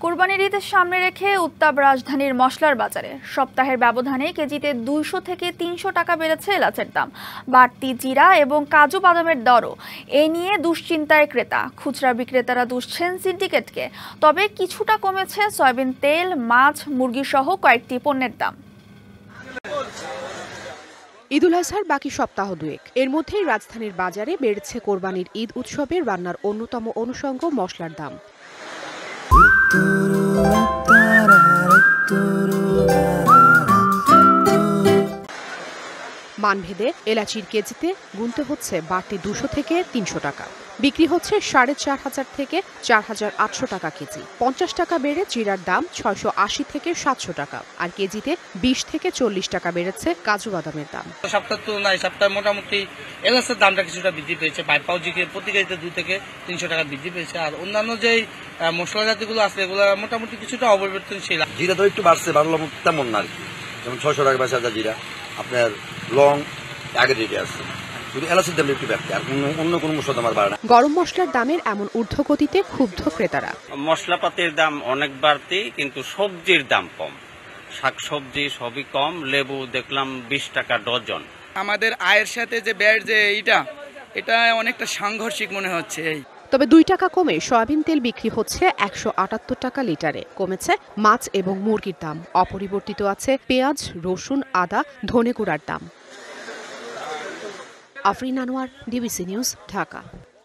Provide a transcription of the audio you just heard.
কোরবানির ঈদের সামনে রেখে উত্তাপ রাজধানীর মশলার বাজারে। সপ্তাহের ব্যবধানে কেজিতে 200 থেকে 300 টাকা বেড়েছে এলাচের দাম। বাড়তি জিরা এবং কাজু বাদামের দরও। এ নিয়ে দুশ্চিন্তায় ক্রেতা। খুচরা বিক্রেতারা দুষছেন সিন্ডিকেটকে। তবে কিছুটা কমেছে সয়াবিন তেল, মাছ, মুরগি সহ কয়েকটি পণ্যের দাম। ঈদুল আজহার বাকি সপ্তাহ দুয়েক, এর মধ্যেই রাজধানীর বাজারে বেড়েছে কোরবানির ঈদ উৎসবের রান্নার অন্যতম অনুষঙ্গ মশলার দাম। মানভেদে এলাচির কেজিতে গুনতে হচ্ছে বাড়তি 200 থেকে 300 টাকা। বিক্রি হচ্ছে 4500 থেকে 4800 টাকা কেজি। 50 টাকা বেড়ে জিরার দাম 680 থেকে 700 টাকা। আর কেজিতে 20 থেকে 40 টাকা বেড়েছে কাজু বাদামের দাম। সপ্তাহের তুলনায় সপ্তাহে মোটামুটি এলাচের দামটা কিছুটা বৃদ্ধি পেয়েছে। পাউজিকে প্রতি কেজিতে 2 থেকে 300 টাকা বৃদ্ধি পেয়েছে। আর অন্যান্য যেই মশলা জাতিগুলো আছে এগুলো মোটামুটি কিছুটা অপরিবর্তনশীল। জিরা তো একটু বাড়ছে, ভালো তেমন না আর কি। যেমন 600 টাকা বেচা যায় জিরা, আপনার লং আগের রেটে আছে, শুধু এলাচের দাম একটু বাড়ছে, আর অন্য কোনো মশলার দাম আর বাড়ে না। গরম মশলার দামের এমন ঊর্ধ্বগতিতে ক্ষুব্ধ ক্রেতারা। মশলাপাতির দাম অনেক বাড়তি, কিন্তু সবজির দাম কম। শাকসবজি সবই কম। লেবু দেখলাম 20 টাকা ডজন। আমাদের আয়ের সাথে যে ব্যয়ের যে এটা অনেকটা সাংঘর্ষিক মনে হচ্ছে। তবে 2 টাকা কমে সয়াবিন তেল বিক্রি হচ্ছে 178 টাকা লিটারে। কমেছে মাছ এবং মুরগির দাম। অপরিবর্তিত আছে পেঁয়াজ, রসুন, আদা, ধনে গুঁড়ার দাম। Afrin Anwar, DBC news, Dhaka.